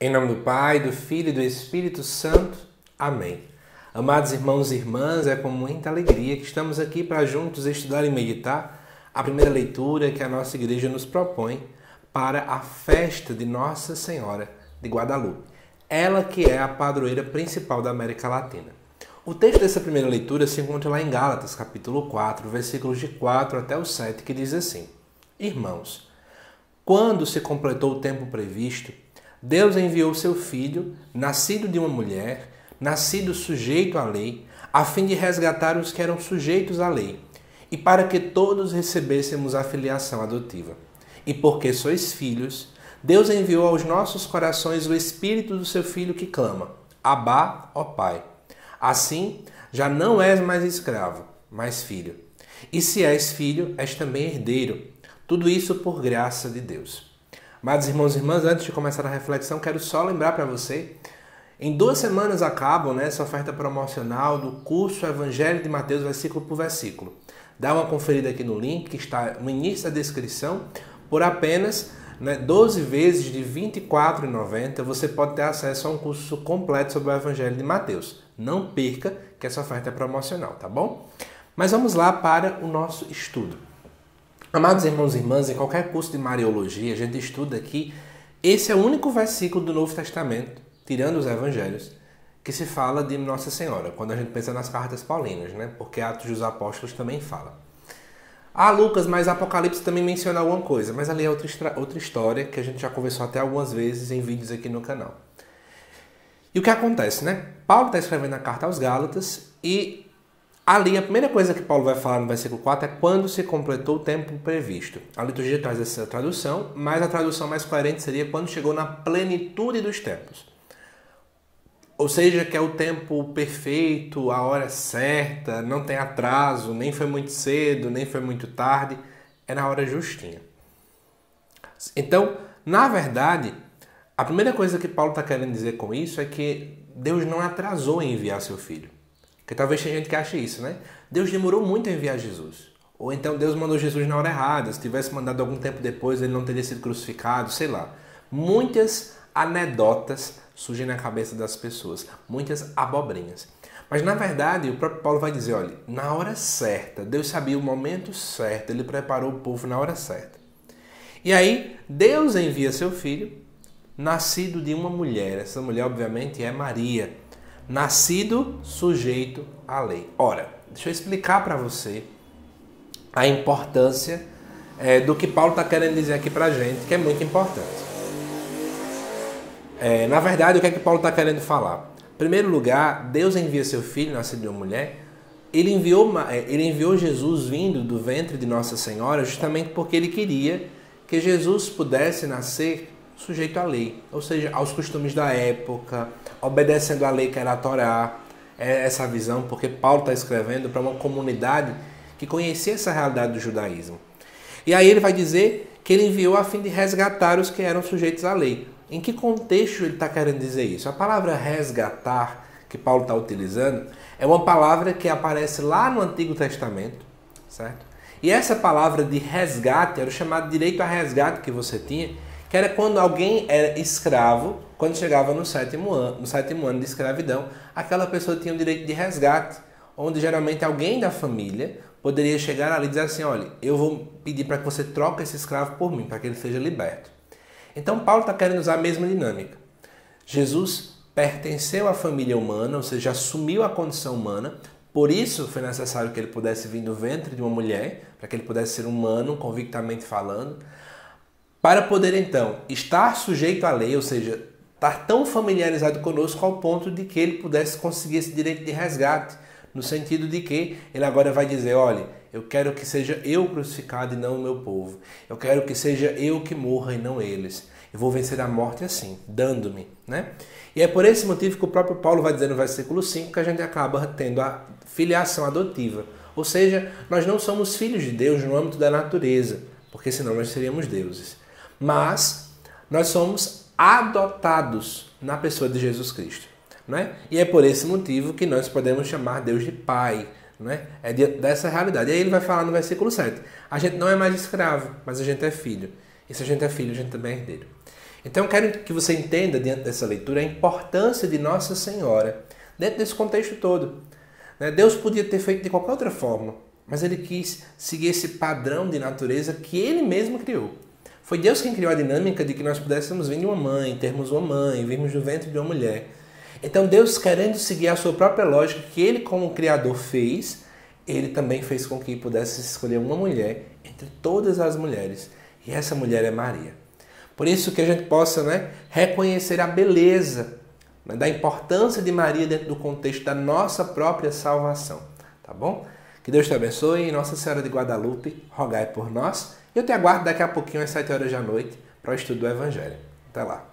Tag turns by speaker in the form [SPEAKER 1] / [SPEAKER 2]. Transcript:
[SPEAKER 1] Em nome do Pai, do Filho e do Espírito Santo. Amém. Amados irmãos e irmãs, é com muita alegria que estamos aqui para juntos estudar e meditar a primeira leitura que a nossa igreja nos propõe para a festa de Nossa Senhora de Guadalupe. Ela que é a padroeira principal da América Latina. O texto dessa primeira leitura se encontra lá em Gálatas, capítulo 4, versículos de 4 até o 7, que diz assim: Irmãos, quando se completou o tempo previsto, Deus enviou seu Filho, nascido de uma mulher, nascido sujeito à lei, a fim de resgatar os que eram sujeitos à lei, e para que todos recebêssemos a filiação adotiva. E porque sois filhos, Deus enviou aos nossos corações o Espírito do seu Filho que clama: Abá, ó Pai. Assim, já não és mais escravo, mas filho. E se és filho, és também herdeiro. Tudo isso por graça de Deus. Amados irmãos e irmãs, antes de começar a reflexão, quero só lembrar para você, em 2 semanas acabam essa oferta promocional do curso Evangelho de Mateus, versículo por versículo. Dá uma conferida aqui no link que está no início da descrição. Por apenas 12 vezes de R$ 24,90 você pode ter acesso a um curso completo sobre o Evangelho de Mateus. Não perca que essa oferta é promocional, tá bom? Mas vamos lá para o nosso estudo. Amados irmãos e irmãs, em qualquer curso de Mariologia, a gente estuda aqui, esse é o único versículo do Novo Testamento, tirando os Evangelhos, que se fala de Nossa Senhora, quando a gente pensa nas cartas paulinas, né? Porque Atos dos Apóstolos também fala. Lucas, mas Apocalipse também menciona alguma coisa, mas ali é outra história que a gente já conversou até algumas vezes em vídeos aqui no canal. E o que acontece, né? Paulo está escrevendo a carta aos Gálatas e ali, a primeira coisa que Paulo vai falar no versículo 4 é quando se completou o tempo previsto. A liturgia traz essa tradução, mas a tradução mais coerente seria quando chegou na plenitude dos tempos. Ou seja, que é o tempo perfeito, a hora certa, não tem atraso, nem foi muito cedo, nem foi muito tarde, é na hora justinha. Então, na verdade, a primeira coisa que Paulo está querendo dizer com isso é que Deus não atrasou em enviar seu Filho. Porque talvez tenha gente que ache isso, né? Deus demorou muito a enviar Jesus. Ou então Deus mandou Jesus na hora errada. Se tivesse mandado algum tempo depois, ele não teria sido crucificado, sei lá. Muitas anedotas surgem na cabeça das pessoas. Muitas abobrinhas. Mas na verdade, o próprio Paulo vai dizer, olha, na hora certa, Deus sabia o momento certo, ele preparou o povo na hora certa. E aí, Deus envia seu Filho, nascido de uma mulher. Essa mulher, obviamente, é Maria. Nascido sujeito à lei. Ora, deixa eu explicar para você a importância do que Paulo está querendo dizer aqui para a gente, que é muito importante. Na verdade, o que é que Paulo está querendo falar? Em primeiro lugar, Deus envia seu Filho, nascido de uma mulher. Ele enviou Jesus vindo do ventre de Nossa Senhora justamente porque ele queria que Jesus pudesse nascer sujeito à lei, ou seja, aos costumes da época, obedecendo à lei que era a Torá. É essa visão, porque Paulo está escrevendo para uma comunidade que conhecia essa realidade do judaísmo. E aí ele vai dizer que ele enviou a fim de resgatar os que eram sujeitos à lei. Em que contexto ele está querendo dizer isso? A palavra resgatar, que Paulo está utilizando, é uma palavra que aparece lá no Antigo Testamento, certo? E essa palavra de resgate era o chamado direito a resgate que você tinha, que era quando alguém era escravo, quando chegava no sétimo ano de escravidão, aquela pessoa tinha o direito de resgate, onde geralmente alguém da família poderia chegar ali e dizer assim, olha, eu vou pedir para que você troque esse escravo por mim, para que ele seja liberto. Então Paulo está querendo usar a mesma dinâmica. Jesus pertenceu à família humana, ou seja, assumiu a condição humana, por isso foi necessário que ele pudesse vir do ventre de uma mulher, para que ele pudesse ser humano, convictamente falando, para poder, então, estar sujeito à lei, ou seja, estar tão familiarizado conosco ao ponto de que ele pudesse conseguir esse direito de resgate, no sentido de que ele agora vai dizer, olha, eu quero que seja eu crucificado e não o meu povo. Eu quero que seja eu que morra e não eles. Eu vou vencer a morte assim, dando-me, né? E é por esse motivo que o próprio Paulo vai dizer no versículo 5 que a gente acaba tendo a filiação adotiva. Ou seja, nós não somos filhos de Deus no âmbito da natureza, porque senão nós seríamos deuses. Mas nós somos adotados na pessoa de Jesus Cristo, né? E é por esse motivo que nós podemos chamar Deus de Pai, né? É dessa realidade. E aí ele vai falar no versículo 7. A gente não é mais escravo, mas a gente é filho. E se a gente é filho, a gente também é herdeiro. Então eu quero que você entenda, diante dessa leitura, a importância de Nossa Senhora dentro desse contexto todo. Deus podia ter feito de qualquer outra forma, mas Ele quis seguir esse padrão de natureza que Ele mesmo criou. Foi Deus quem criou a dinâmica de que nós pudéssemos vir de uma mãe, termos uma mãe, virmos do ventre de uma mulher. Então Deus, querendo seguir a sua própria lógica que Ele como Criador fez, Ele também fez com que pudesse escolher uma mulher entre todas as mulheres. E essa mulher é Maria. Por isso que a gente possa reconhecer a beleza da importância de Maria dentro do contexto da nossa própria salvação. Tá bom? Que Deus te abençoe e Nossa Senhora de Guadalupe, rogai por nós. Eu te aguardo daqui a pouquinho às 7 horas da noite para o estudo do Evangelho. Até lá.